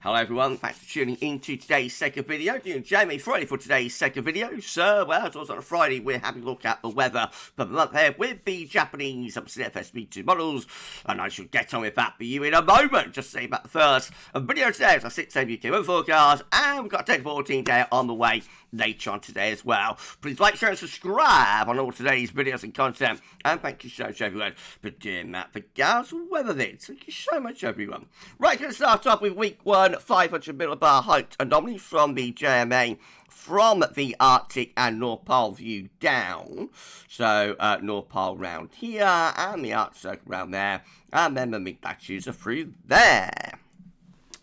Hello everyone, thanks for tuning into today's second video. Doing JMA Friday for today's second video. So, well, as always on a Friday, we're having a look at the weather for the month here with the Japanese FSB2 models. And I shall get on with that for you in a moment. Just say about the first video today as I sit to UK weather forecast. And we've got a 10-14 day on the way later on today as well. Please like, share and subscribe on all today's videos and content. And thank you so much everyone for doing that for GavsWeatherVids. Thank you so much everyone. Right, going to start off with week 1, 500 millibar height anomaly from the JMA from the Arctic and North Pole view down. So North Pole round here and the Arctic Circle round there, and then the mid-latitudes are through there.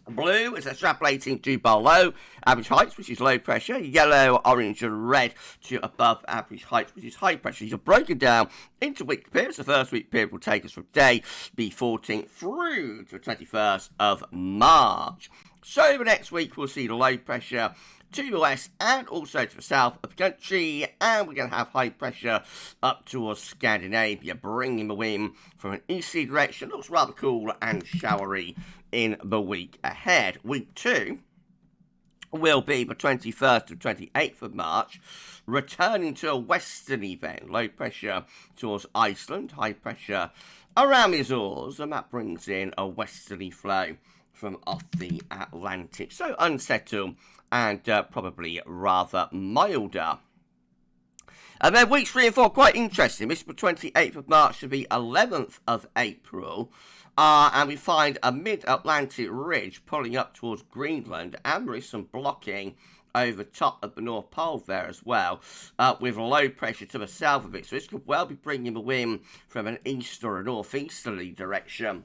Blue is extrapolating to below average heights, which is low pressure. Yellow, orange, and red to above average heights, which is high pressure. These are broken down into week periods. The first week period will take us from day the 14th through to the 21st of March. So the next week we'll see the low pressure to the west and also to the south of the country, and we're going to have high pressure up towards Scandinavia, bringing the wind from an easterly direction. Looks rather cool and showery in the week ahead. Week 2 will be the 21st to 28th of March, returning to a westerly event. Low pressure towards Iceland, high pressure around the Azores, and that brings in a westerly flow from off the Atlantic. So unsettled and probably rather milder. And then weeks 3 and 4, quite interesting. This is the 28th of March to the 11th of April. And we find a mid-Atlantic ridge pulling up towards Greenland, and there is some blocking over top of the North Pole there as well, with low pressure to the south of it. So this could well be bringing the wind from an east or a northeasterly direction.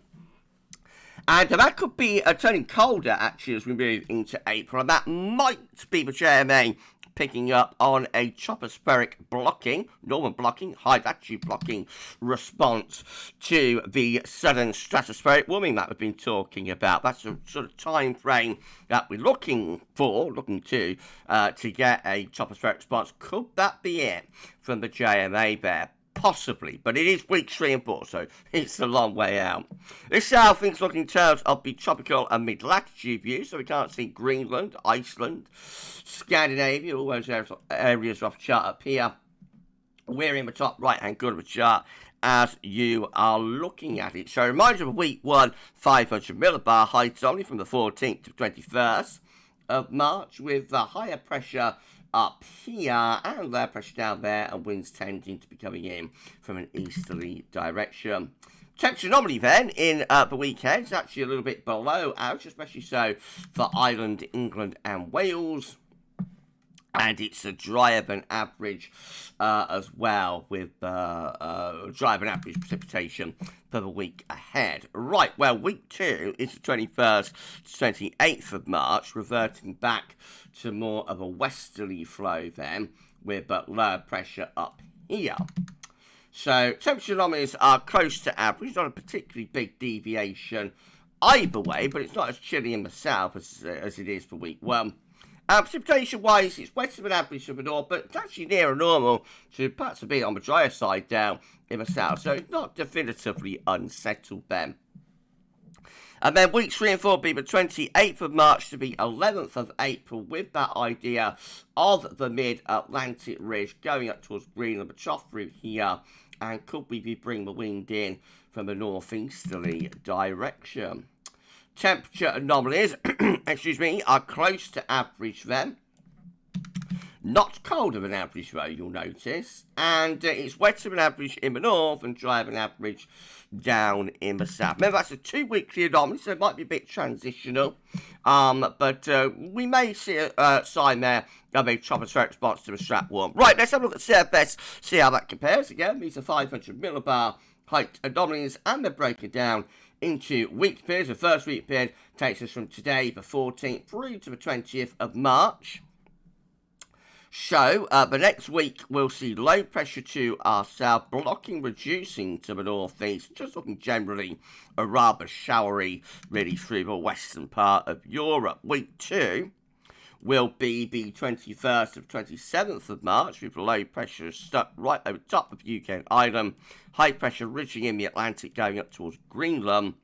And that could be turning colder, actually, as we move into April. And that might be the JMA picking up on a tropospheric blocking, northern blocking, high latitude blocking response to the southern stratospheric warming that we've been talking about. That's the sort of time frame that we're looking to get a tropospheric response. Could that be it from the JMA there? Possibly, but it is week 3 and 4, so it's a long way out. This is how things look in terms of the tropical and mid-latitude view, so we can't see Greenland, Iceland, Scandinavia, all those areas off chart up here. We're in the top right-hand corner of the chart as you are looking at it. So a reminder of week 1, 500 millibar heights only from the 14th to 21st of March, with the higher pressure up here and low pressure down there, and winds tending to be coming in from an easterly direction. Temperature anomaly then in the weekend is actually a little bit below average, especially so for Ireland, England and Wales. And it's a drier than average as well, with drier than average precipitation for the week ahead. Right, well, week 2 is the 21st to 28th of March, reverting back to more of a westerly flow then, with lower pressure up here. So temperature anomalies are close to average, not a particularly big deviation either way, but it's not as chilly in the south as it is for week 1. Precipitation-wise, it's wetter than average for the north, but it's actually nearer normal to perhaps a bit on the drier side down in the south, so it's not definitively unsettled then. And then weeks 3 and 4 will be the 28th of March to the 11th of April, with that idea of the mid-Atlantic ridge going up towards Greenland, the trough route here, and could we be bringing the wind in from a northeasterly direction. Temperature anomalies, are close to average then. Not colder than average though, you'll notice. And it's wetter than average in the north and drier than average down in the south. Remember, that's a 2-weekly anomaly, so it might be a bit transitional. But we may see a sign there of a tropospheric response to the strat warm. Right, let's have a look at CFS, see how that compares. Again, these are 500 millibar height anomalies, and they're breaking down into week periods. The first week period takes us from today, the 14th, through to the 20th of March. So, the next week we'll see low pressure to our south, blocking reducing to the northeast, just looking generally a rather showery, really through the western part of Europe. Week 2 will be the 21st to 27th of March, with low pressure stuck right over top of UK and Ireland, high pressure ridging in the Atlantic going up towards Greenland,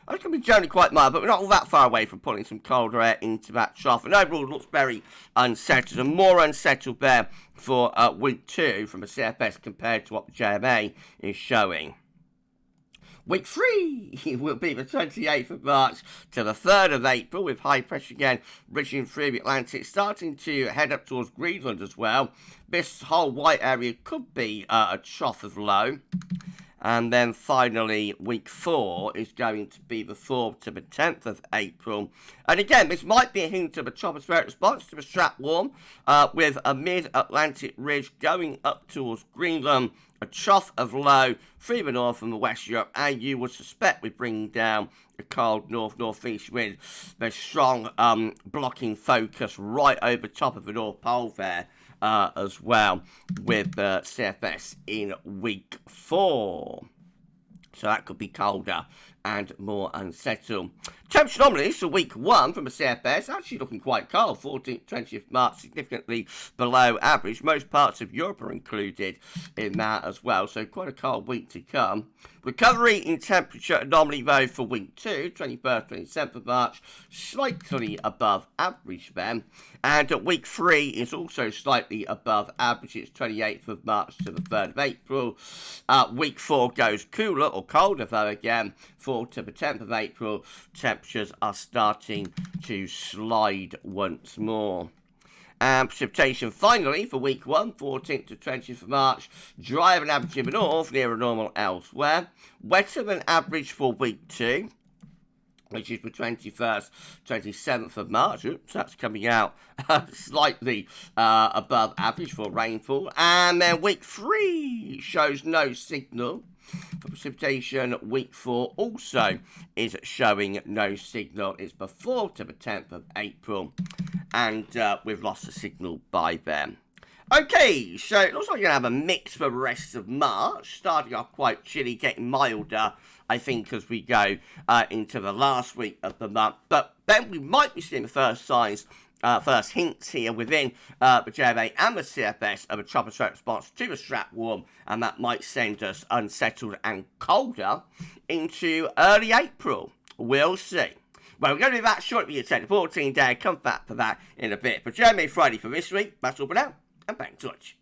It's going to be generally quite mild, but we're not all that far away from pulling some colder air into that trough. And overall, it looks very unsettled, and more unsettled there for week 2 from a CFS compared to what the JMA is showing. Week 3 will be the 28th of March to the 3rd of April, with high pressure again reaching through the Atlantic, starting to head up towards Greenland as well. This whole white area could be a trough of low. And then finally, week 4 is going to be the 4th to the 10th of April. And again, this might be a hint of a tropospheric response to the strap warm, with a mid-Atlantic ridge going up towards Greenland, a trough of low through the north and the west Europe, and you would suspect we're bringing down a cold north-northeast wind. There's strong blocking focus right over top of the North Pole there. As well, with CFS in week 4. So that could be colder and more unsettled. Temperature anomalies for week 1 from a CFS actually looking quite cold. 14th, 20th March, significantly below average. Most parts of Europe are included in that as well. So quite a cold week to come. Recovery in temperature anomaly though for week 2, 21st, 27th of March, slightly above average then. And week 3 is also slightly above average. It's 28th of March to the 3rd of April. Week 4 goes cooler or colder though again. 4th to the 10th of April, temperatures are starting to slide once more. And precipitation finally for week 1, 14th to 20th of March, drier than average in the north, nearer normal elsewhere. Wetter than average for week 2, which is the 21st, 27th of March. Oops, that's coming out slightly above average for rainfall. And then week 3 shows no signal for precipitation. Week 4 also is showing no signal. It's the 4th to the 10th of April, and we've lost the signal by then. Okay, so it looks like we're going to have a mix for the rest of March, starting off quite chilly, getting milder, I think, as we go into the last week of the month. But then we might be seeing the first signs, first hints here within the JMA and the CFS of a tropospheric response to the strap warm, and that might send us unsettled and colder into early April. We'll see. Well, we're going to be back shortly with your 10 to 14 day. Come back for that in a bit. But JMA Friday for this week. That's all for now, and back in touch.